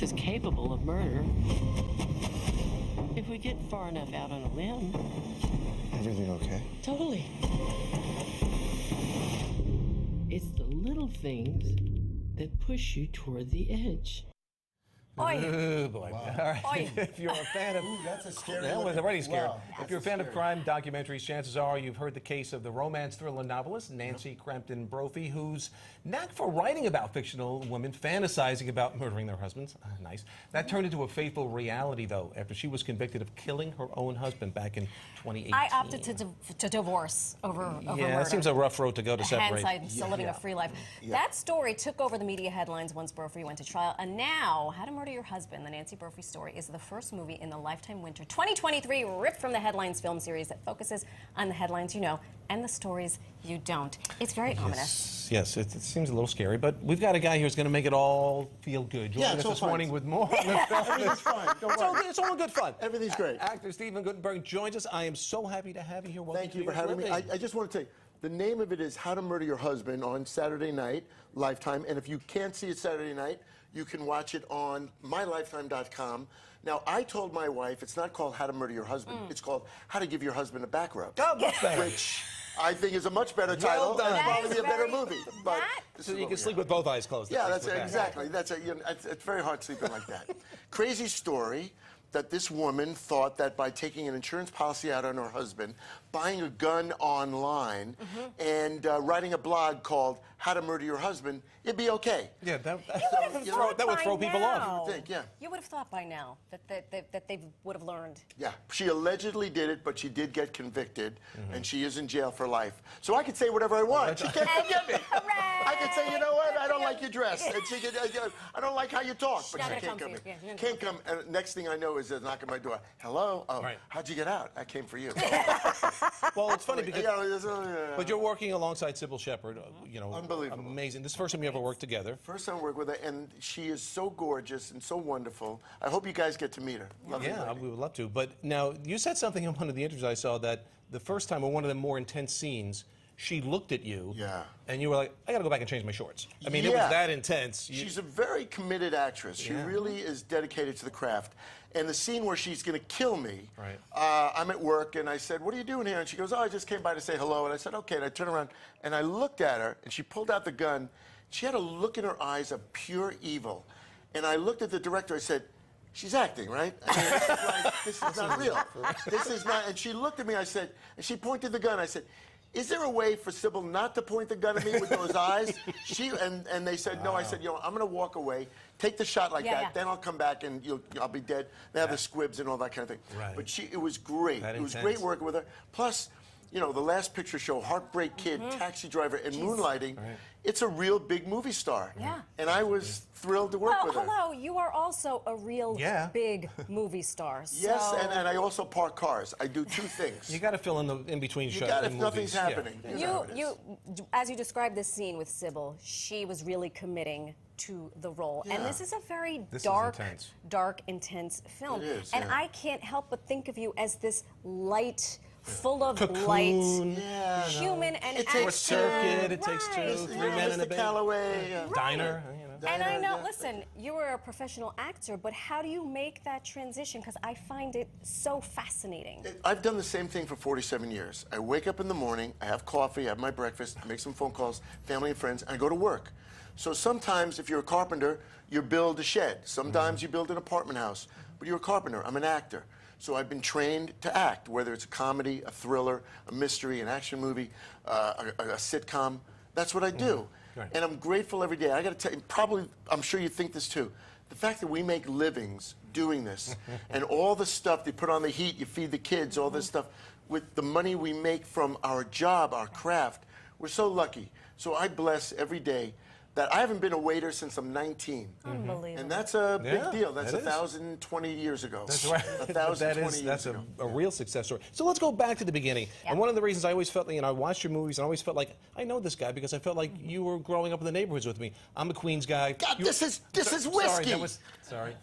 Is capable of murder if we get far enough out on a limb. Everything okay? Totally. It's the little things that push you toward the edge. Oi. Oh boy! Wow. All right. Oi. If you're a fan of, that's a scary. that was already scary. Wow. If you're a fan of crime documentaries, chances are you've heard the case of the romance thriller novelist Nancy Brophy, whose knack for writing about fictional women fantasizing about murdering their husbands. Nice. That turned into a fateful reality, though, after she was convicted of killing her own husband back in 2018. I opted to divorce over yeah, murder. that seems a rough road to go to separate. Hence, I'm still living a free life. That story took over the media headlines once Brophy went to trial, and now How to Murder Your Husband, the Nancy Brophy Story, is the first movie in the Lifetime Winter 2023 ripped from the headlines film series that focuses on the headlines you know and the stories you don't. It's very ominous. Yes, it seems a little scary, but we've got a guy who's going to make it all feel good. Joining us this morning with more. Everything's fine. Don't worry. It's all in good fun. Everything's great. Actor Stephen Guttenberg joins us. I am so happy to have you here. Welcome Thank you for having me. I just want to tell you, the name of it is How to Murder Your Husband on Saturday night, Lifetime. And if you can't see it Saturday night, you can watch it on mylifetime.com. Now, I told my wife it's not called How to Murder Your Husband. It's called How to Give Your Husband a Back Rub. Oh, much better. Which I think is a much better title. Well done. And That probably is be a better very- movie. But So you can sleep with both eyes closed. yeah, least that's with it, that. exactly. That's a, you know, it's very hard sleeping like that. Crazy story that this woman thought that by taking an insurance policy out on her husband, buying a gun online, and writing a blog called How to Murder Your Husband, it'd be okay. Yeah, that Thought would throw by people now. off. You would think, yeah. You would have thought by now that they would have learned. Yeah, she allegedly did it, but she did get convicted, and she is in jail for life. So I could say whatever I want. She can't get me. I could say, you know what, I don't like your dress. And she could, I don't like how you talk, but Not she gonna can't come come for me. you. Yeah, Can't come. And next thing I know is they're knocking my door. Hello? Oh, Right. how'd you get out? I came for you. Well, it's funny because. Yeah, But you're working alongside Sybil Shepherd, you know. Unbelievable. Amazing. This is the first time you ever worked together. First time I work with her, and she is so gorgeous and so wonderful. I hope you guys get to meet her. Lovely Yeah, lady. we would love to. But now, you said something in one of the interviews I saw that the first time, in one of the more intense scenes, she looked at you, Yeah. and you were like, I got to go back and change my shorts. I mean, it Yeah. was that intense. She's a very committed actress. She Yeah. really is dedicated to the craft. And the scene where she's going to kill me, Right. I'm at work, and I said, what are you doing here? And she goes, oh, I just came by to say hello. And I said, okay. And I turned around, and I looked at her, and she pulled out the gun. She had a look in her eyes of pure evil. And I looked at the director. I said, she's acting, right? I mean, this is not real. This is not. And she looked at me. I said, and she pointed the gun. I said, is there a way for Sybil not to point the gun at me with those eyes? And they said, no. I said, I'm going to walk away, take the shot like that, then I'll come back and I'll be dead. They have the squibs and all that kind of thing. Right. But it was great. That It was intense. great working with her. Plus, the last picture show, Heartbreak Kid, Taxi Driver, and Moonlighting, it's a real big movie star. Yeah. And I was thrilled to work with her. Hello, you are also a real big movie star. Yes, and I also park cars. I do two things. You got to fill in the in between You shows. got it if and nothing's movies. happening. Yeah. You know how it is. As you described this scene with Sybil, she was really committing to the role. Yeah. And this is a very This is dark, intense. intense film. It is, and yeah. I can't help but think of you as this light, full of Cocoon. light, Yeah, no. human and It action. takes Circuit, it takes two, Right. three men in a Mr. bed. Calloway. Diner. And I know, yeah. listen, you were a professional actor, but how do you make that transition? Because I find it so fascinating. I've done the same thing for 47 years. I wake up in the morning, I have coffee, I have my breakfast, I make some phone calls, family and friends, and I go to work. So sometimes, if you're a carpenter, you build a shed. Sometimes you build an apartment house. But you're a carpenter. I'm an actor. So I've been trained to act, whether it's a comedy, a thriller, a mystery, an action movie, a sitcom. That's what I do. Right. And I'm grateful every day. I got to tell you, probably, I'm sure you think this too. The fact that we make livings doing this, and all the stuff, they put on the heat, you feed the kids, all this stuff, with the money we make from our job, our craft, we're so lucky. So I bless every day that I haven't been a waiter since I'm 19. Unbelievable. And that's a big Yeah, deal. That's that is. 1,020 years ago. That's right. 1,020 years That's ago. a real success story. So let's go back to the beginning. And one of the reasons I always felt, I watched your movies and I always felt like I know this guy because I felt like you were growing up in the neighborhoods with me. I'm a Queens guy. God, this is Sorry, whiskey. sorry.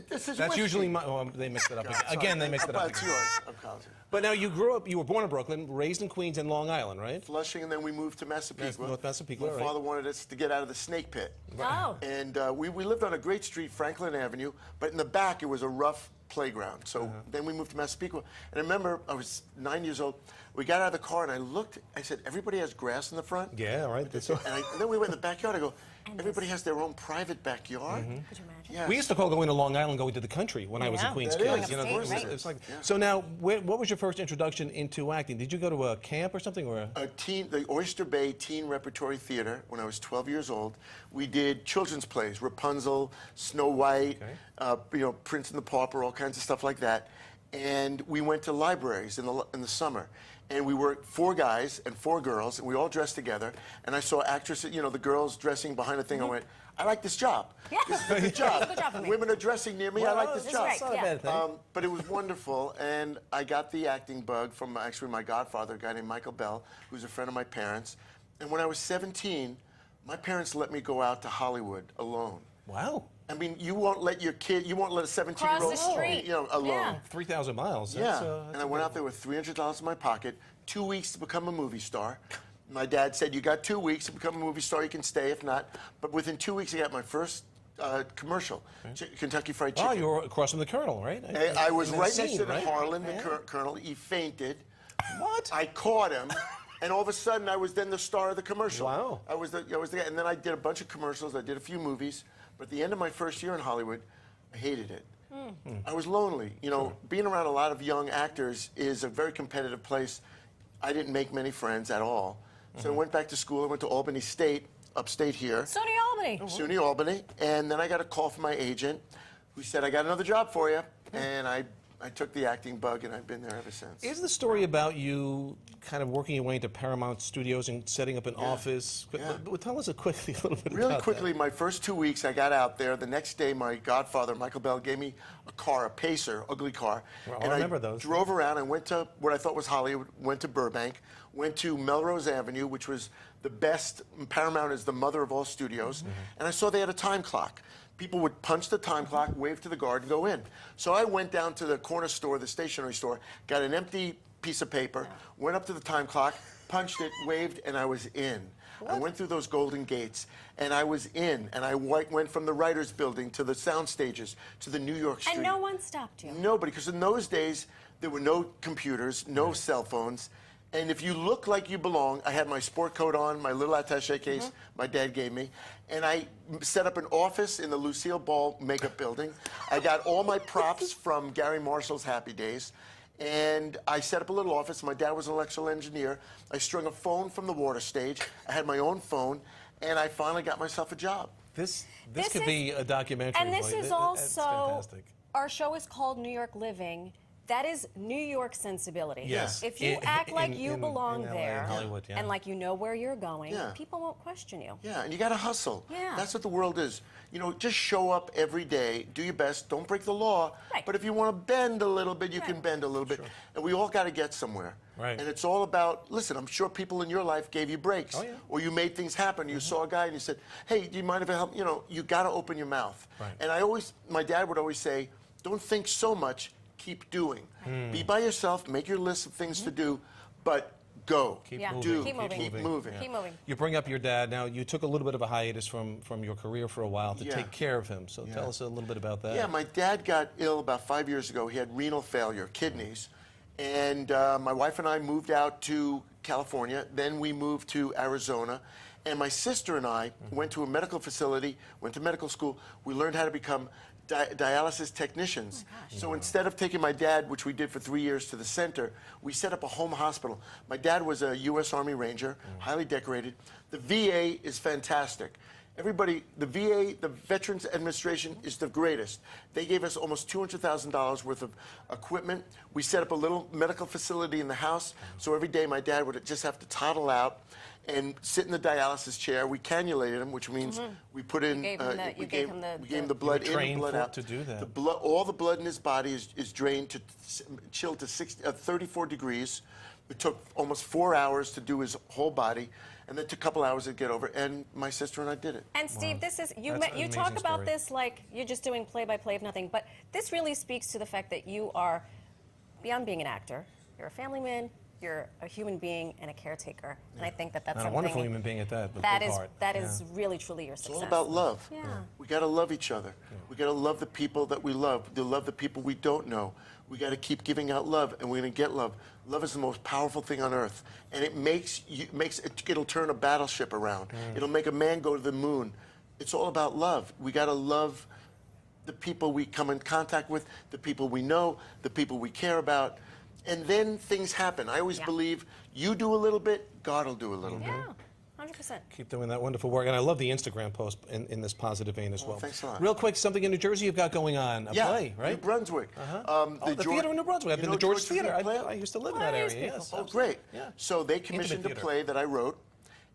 This is That's whiskey. usually my. Oh, they mixed it up again. Again, they mixed it up It's again. yours. I apologize. But now you grew up. You were born in Brooklyn, raised in Queens and Long Island, right? Flushing, and then we moved to Massapequa. North Massapequa, My right. father wanted us to get out of the snake pit. Oh. And we lived on a great street, Franklin Avenue, but in the back it was a rough playground. So then we moved to Massapequa. And I remember I was 9 years old. We got out of the car and I looked, I said, everybody has grass in the front? Yeah, right. And then we went in the backyard. I go, everybody has their own private backyard? Could you imagine? Yes. We used to call going to Long Island going to the country when I was a Yeah. Queens That kid. is. You know, Going upstate, right. it's like, So now, what was your first introduction into acting? Did you go to a camp or something? Or The Oyster Bay Teen Repertory Theater, when I was 12 years old, we did children's plays, Rapunzel, Snow White, Prince and the Pauper, all kinds of stuff like that. And we went to libraries in the summer. And we were 4 guys and 4 girls, and we all dressed together. And I saw actresses, the girls dressing behind a thing. I went, I like this job. Yeah. This is a good job. Good job for me. Women are dressing near me. I like this This is job. right, It's not a yeah. bad thing. But it was wonderful, and I got the acting bug from actually my godfather, a guy named Michael Bell, who's a friend of my parents. And when I was 17, my parents let me go out to Hollywood alone. wow, I mean, you won't let a 17-year-old Cross the street. alone. Yeah. 3,000 miles. Yeah, That's, and that's I went out there with $300 in my pocket, 2 weeks to become a movie star. My dad said, you got 2 weeks to become a movie star, you can stay if not. But within 2 weeks, I got my first commercial, Kentucky Fried Chicken. Oh, you were across from the Colonel, right? I was In that right next scene, to right? Harlan, the Yeah. Colonel. He fainted. What? I caught him, and all of a sudden, I was then the star of the commercial. Wow. I was the guy, and then I did a bunch of commercials. I did a few movies, but at the end of my first year in Hollywood, I hated it. I was lonely. Being around a lot of young actors is a very competitive place. I didn't make many friends at all, so I went back to school. I went to Albany State, upstate here. SUNY Albany. SUNY Albany, and then I got a call from my agent who said, I got another job for you, and I took the acting bug, and I've been there ever since. Is the story about you kind of working your way into Paramount Studios and setting up an office? Yeah. Tell us a little bit Really about quickly, that. my first 2 weeks, I got out there. The next day, my godfather, Michael Bell, gave me a car, a Pacer, ugly car. Well, I and remember those. Drove around and went to what I thought was Hollywood, went to Burbank, went to Melrose Avenue, which was the best. Paramount is the mother of all studios. And I saw they had a time clock. People would punch the time clock, wave to the guard, and go in. So I went down to the corner store, the stationery store, got an empty piece of paper, went up to the time clock, punched it, waved, and I was in. I went through those golden gates, and I was in. And I went from the writers' building to the sound stages to the New York Street. And no one stopped you. Nobody, because in those days, there were no computers, no cell phones. And if you look like you belong, I had my sport coat on, my little attaché case my dad gave me, and I set up an office in the Lucille Ball makeup building. I got all my props from Gary Marshall's Happy Days, and I set up a little office. My dad was an electrical engineer. I strung a phone from the water stage. I had my own phone, and I finally got myself a job. This This could is- be a documentary. And this boy. is That's also, fantastic. our show is called New York Living. That is New York sensibility. Yes. If you act like you in belong LA, there, Hollywood, yeah. and like you know where you're going, Yeah. people won't question you. Yeah, and you got to hustle. Yeah. That's what the world is. Just show up every day, do your best, don't break the law. Right. But if you want to bend a little bit, you can Right. bend a little bit. And we all got to get somewhere. Right. And it's all about, listen, I'm sure people in your life gave you breaks. Oh, yeah. Or you made things happen. You saw a guy and you said, hey, do you mind if I help? You got to open your mouth. Right. And my dad would always say, don't think so much, keep doing. Be by yourself, make your list of things to do, but go. Keep Yeah. moving. Do. Keep moving. Keep moving. Keep moving. You bring up your dad. Now, you took a little bit of a hiatus from your career for a while to Yeah. take care of him. So tell us a little bit about that. Yeah, my dad got ill about 5 years ago. He had renal failure, kidneys. And my wife and I moved out to California. Then we moved to Arizona. And my sister and I went to a medical facility, went to medical school. We learned how to become dialysis technicians. So instead of taking my dad, which we did for 3 years, to the center, we set up a home hospital. My dad was a U.S. Army Ranger, highly decorated. The VA is fantastic. Everybody, the VA, the Veterans Administration, is the greatest. They gave us almost $200,000 worth of equipment. We set up a little medical facility in the house, so every day my dad would just have to toddle out and sit in the dialysis chair. We cannulated him, which means we put in. gave him the- we you gave him the- we gave him the blood in, trained blood for- out. to do that. The blood, all the blood in his body is drained to chilled to 34 degrees. It took almost 4 hours to do his whole body. and then it took a couple hours to get over, and my sister and I did it. And Steve, this is you. That's an You talk amazing about story. this like you're just doing play-by-play of nothing, but this really speaks to the fact that you are beyond being an actor. You're a family man. You're a human being and a caretaker, and I think that that's And a something wonderful human being at that. With that big is heart. that is really truly your success. It's all about love. Yeah. We got to love each other. We got to love the people that we love. To love the people we don't know. We got to keep giving out love, and we're going to get love. Love is the most powerful thing on earth, and it'll turn a battleship around. It'll make a man go to the moon. It's all about love. We got to love the people we come in contact with, the people we know, the people we care about, and then things happen. I always believe you do a little bit, God will do a little bit. Yeah. 100%. Keep doing that wonderful work. And I love the Instagram post in this positive vein as well. Thanks a lot. Real quick, something in New Jersey you've got going on. A play, right? New Brunswick. The theater in New Brunswick. I've been to the George Theater. play? I used to live in that area, yes. Oh, great. Yeah. So they commissioned a theater. play that I wrote,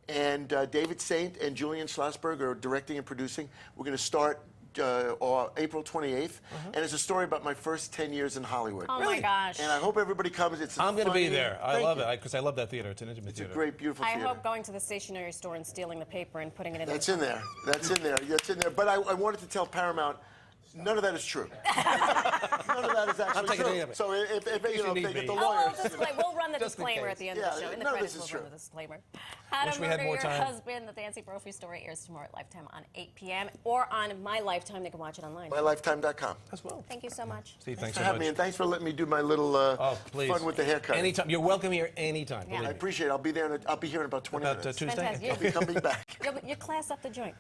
and David Saint and Julian Schlossberg are directing and producing. We're going to start April 28th, and it's a story about my first 10 years in Hollywood. Oh my gosh. And I hope everybody comes. I'm going to be there. I love it because I love that theater. It's an intimate It's a theater. great, beautiful I theater. hope going to the stationery store and stealing the paper and putting it in. That's in there. That's in there. That's in there. But I wanted to tell Paramount, none of that is true. None of that is actually taking true. any of it. So if they need get me. the Oh, lawyers. we'll run the Just in disclaimer case. at the end of the show. In the none of credits, this is we'll run true. the disclaimer. How Wish to we had Murder more Your time. Husband, the Nancy Brophy Story, airs tomorrow at Lifetime on 8 p.m. or on My Lifetime. They can watch it online. MyLifetime.com. As well. Thank you so much. Steve, Thanks thanks so for having much. me, and thanks for letting me do my little Please. fun with the haircut. Anytime. You're welcome here anytime. Yeah. I believe me. appreciate it. I'll be here in about 20 About minutes. Tuesday? Fantastic. I'll be coming back. You class up the joint.